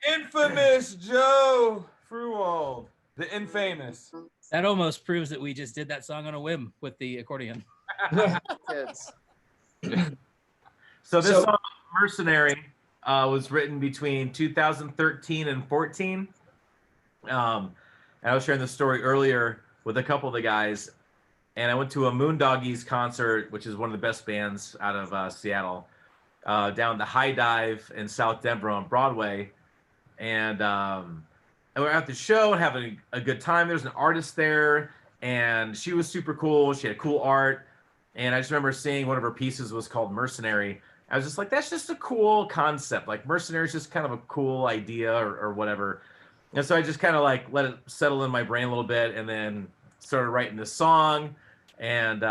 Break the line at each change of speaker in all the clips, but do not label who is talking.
Infamous Joe Fruwald, the infamous.
That almost proves that we just did that song on a whim with the accordion.
Kids.
So this song, Mercenary, was written between 2013 and 14. And I was sharing the story earlier with a couple of the guys, and I went to a Moondoggies concert, which is one of the best bands out of Seattle, down the High Dive in South Denver on Broadway. And we were at the show and having a good time. There's an artist there, and she was super cool. She had cool art. And I just remember seeing one of her pieces was called Mercenary. I was just like, that's just a cool concept. Like, mercenary is just kind of a cool idea or whatever. And so I just kind of like let it settle in my brain a little bit, and then started writing this song, and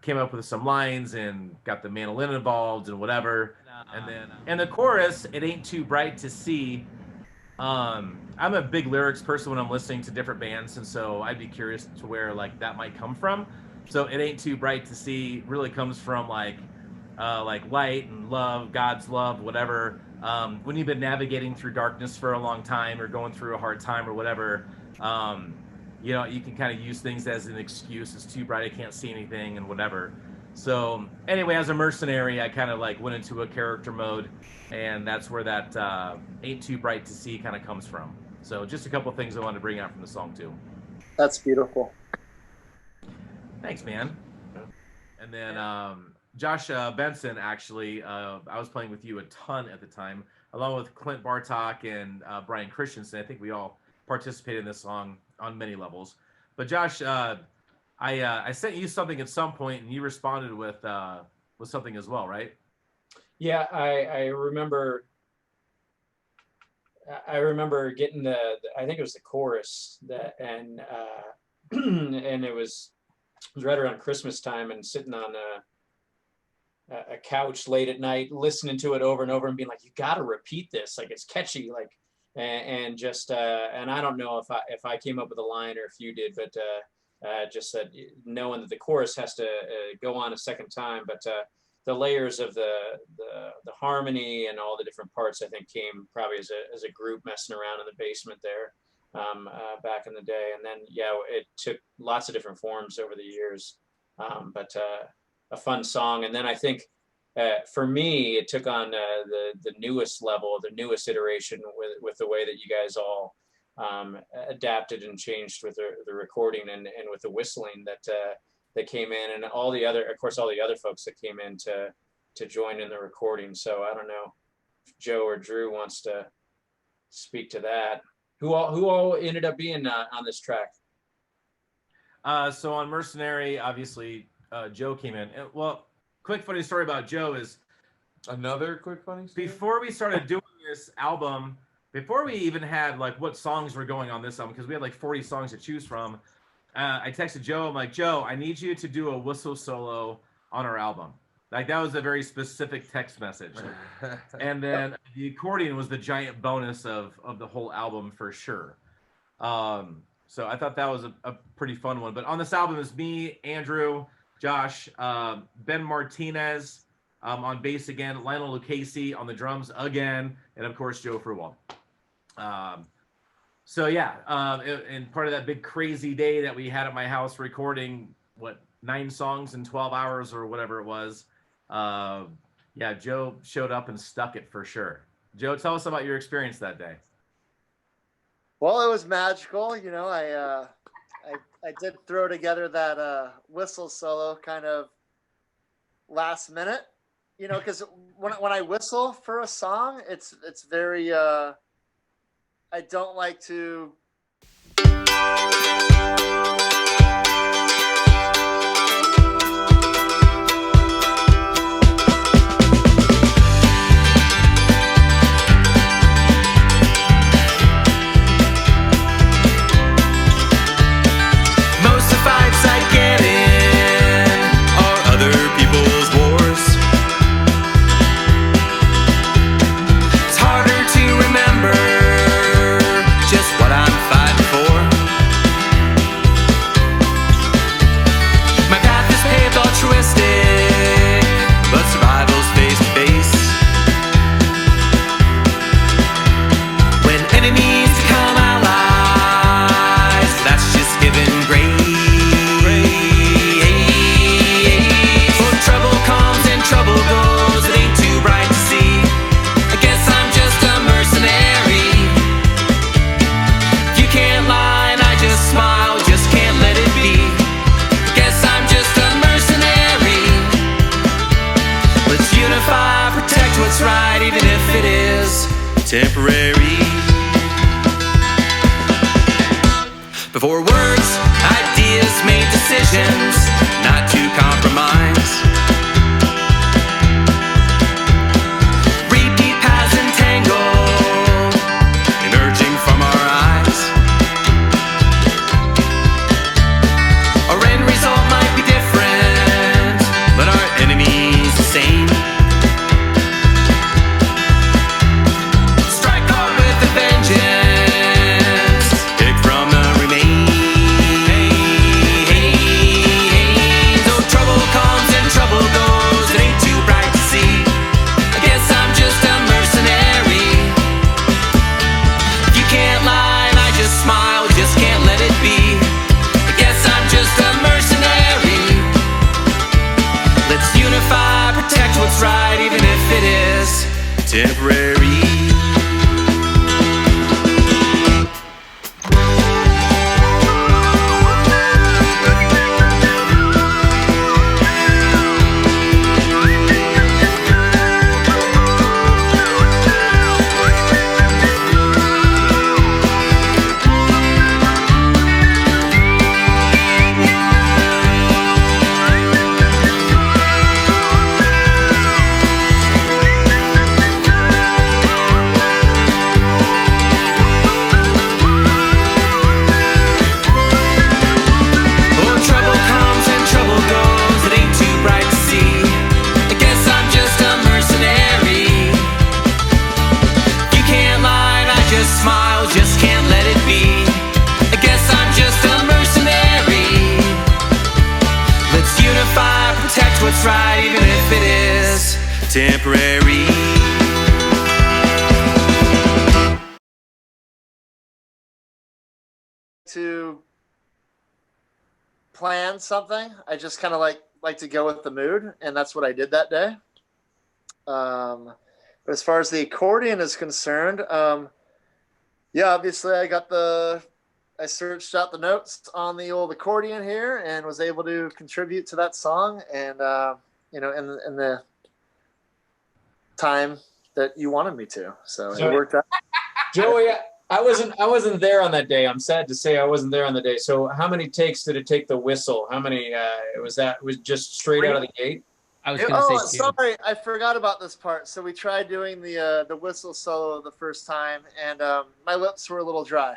came up with some lines and got the mandolin involved and whatever. And the chorus, it ain't too bright to see. I'm a big lyrics person when I'm listening to different bands, and so I'd be curious to where like that might come from. So it ain't too bright to see really comes from like light and love, God's love, whatever. When you've been navigating through darkness for a long time or going through a hard time or whatever, you know, you can kind of use things as an excuse. It's too bright, I can't see anything and whatever. So anyway, as a mercenary, I kind of like went into a character mode, and that's where that ain't too bright to see kind of comes from. So just a couple of things I wanted to bring out from the song too.
That's beautiful.
Thanks, man. And then Josh Benson, actually, I was playing with you a ton at the time, along with Clint Bartok and Brian Christensen. I think we all participated in this song on many levels. But Josh, I sent you something at some point, and you responded with something as well, right?
Yeah, I remember. I remember getting the I think it was the chorus and it was right around Christmas time, and sitting on a couch late at night, listening to it over and over, and being like, "You got to repeat this. Like, it's catchy." Like, and just and I don't know if I came up with a line or if you did, but just that knowing that the chorus has to go on a second time, but the layers of the harmony and all the different parts, I think, came probably as a group messing around in the basement there back in the day. And then, yeah, it took lots of different forms over the years, but a fun song. And then I think for me, it took on the newest level, the newest iteration with the way that you guys all adapted and changed with the recording and with the whistling that came in, and all the other folks that came in to join in the recording. So I don't know if Joe or Drew wants to speak to that. Who all ended up being on this track?
So on Mercenary, obviously Joe came in. Well, quick funny story about Joe is
another quick funny story.
Before we started doing this album, before we even had like what songs were going on this album, because we had like 40 songs to choose from, I texted Joe. I'm like, Joe, I need you to do a whistle solo on our album. Like, that was a very specific text message. And then the accordion was the giant bonus of the whole album for sure. So I thought that was a pretty fun one. But on this album is me, Andrew, Josh, Ben Martinez on bass again, Lionel Lucchese on the drums again, and of course Joe Fruwald. So yeah, and part of that big crazy day that we had at my house recording, 9 songs in 12 hours or whatever it was. Yeah, Joe showed up and stuck it for sure. Joe, tell us about your experience that day.
Well, it was magical. You know, I did throw together that whistle solo kind of last minute, you know, because when I whistle for a song, it's very I don't like to
most of the fights I get in are other people's wars. It's harder to remember just what I'm fighting for. unify, protect what's right, even if it is temporary. Before words, ideas made decisions not to compromise. Repeat paths entangle, emerging from our eyes. Our end result might be different, but our enemy's the same. Strike hard with a vengeance, pick from the remains. Oh, trouble comes and trouble goes, it ain't too bright to see. I guess I'm just a mercenary. You can't lie, and I just smile, just can't let it be. I guess I'm just a mercenary. Let's unify, protect what's right, even if it is temporary. Oh, trouble comes and trouble goes, it ain't too bright to see. I guess I'm just a mercenary. You can't lie, and I just smile, just can't let it be. I guess I'm just a mercenary. Let's unify, protect what's right, even if it is temporary.
To plan something, I just kind of like to go with the mood, and that's what I did that day. But as far as the accordion is concerned, yeah, obviously I searched out the notes on the old accordion here and was able to contribute to that song, and in the time that you wanted me to, so it worked out.
Joey, I wasn't there on that day. I'm sad to say I wasn't there on the day. So how many takes did it take the whistle? How many was just straight out of the gate?
I was going to
Oh,
say two.
sorry, I forgot about this part. So we tried doing the whistle solo the first time, and my lips were a little dry.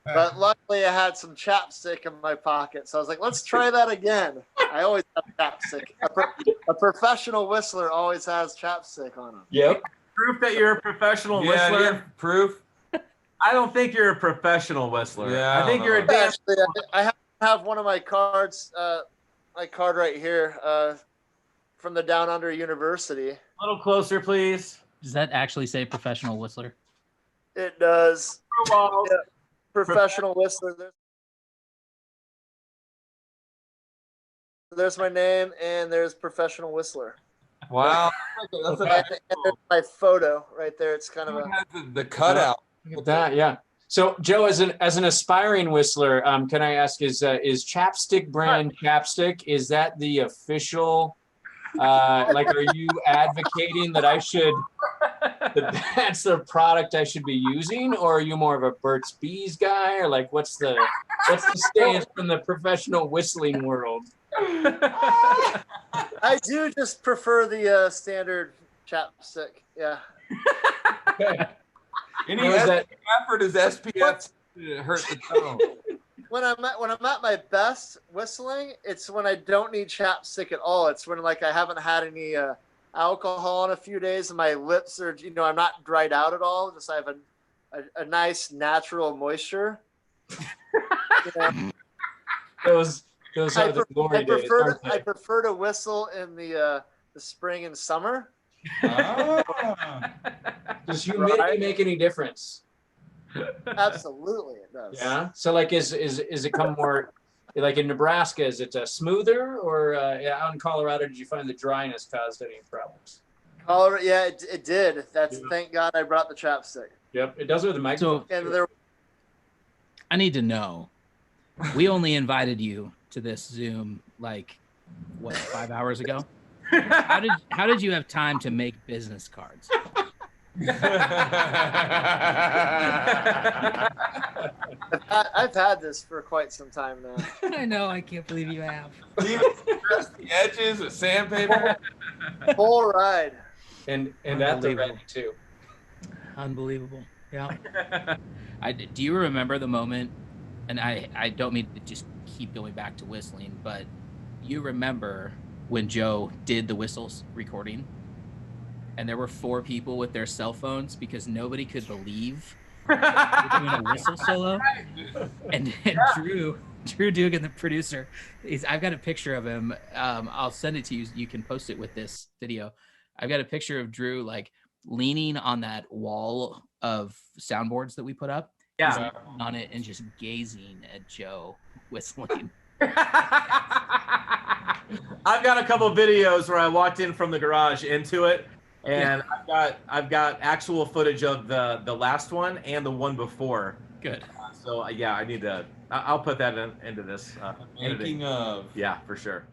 But luckily, I had some chapstick in my pocket, so I was like, "Let's try that again." I always have chapstick. A professional whistler always has chapstick on him.
Yep.
Proof that you're a professional
Yeah,
whistler.
yeah, proof.
I don't think you're a professional whistler.
Yeah, I
I think
don't
you're a
know.
damn.
Actually, I have one of my cards, my card right here, from the Down Under University.
A little closer, please.
Does that actually say professional whistler?
It does.
Well,
Yeah. Professional whistler. There's my name, and there's professional whistler.
Wow. That's
And there's my photo right there. It's kind of a
the cutout.
Look at that. Yeah. So Joe, as an aspiring whistler, can I ask, is Chapstick brand chapstick, is that the official? Like, are you advocating that that's the product I should be using, or are you more of a Burt's Bees guy, or like what's the stance from the professional whistling world?
I do just prefer the standard chapstick. Yeah.
Okay.
Any
How is that?
effort is SPF to hurt the tone.
When I'm at my best whistling, it's when I don't need chapstick at all. It's when like I haven't had any alcohol in a few days, and my lips are, I'm not dried out at all. Just I have a nice natural moisture.
Those are the glory days, aren't
I
they?
prefer to whistle in the spring and summer.
Ah.
Does humidity make any difference?
Absolutely, it does.
Yeah. So like, is it come more like in Nebraska? Is it smoother, or out in Colorado, did you find the dryness caused any problems?
Colorado, yeah, it did. Thank God I brought the chapstick.
Yep, it does with the microphone.
And there,
I need to know. We only invited you to this Zoom like 5 hours ago? How did you have time to make business cards?
I've had this for quite some time now.
I know. I can't believe you have.
You press the edges with sandpaper.
Full ride.
And at the
Unbelievable.
ready too.
Unbelievable. Yeah. Do you remember the moment? And I don't mean to just keep going back to whistling, but you remember when Joe did the whistles recording, and there were 4 people with their cell phones because nobody could believe we were doing a whistle solo. And Drew Dugan, the producer, I've got a picture of him. I'll send it to you. You can post it with this video. I've got a picture of Drew like leaning on that wall of soundboards that we put up.
Yeah.
He's leaning on it and just gazing at Joe whistling.
I've got a couple of videos where I walked in from the garage into it, and I've got actual footage of the last one and the one before.
Good.
So yeah, I need to. I'll put that into this.
Making of.
Yeah, for sure.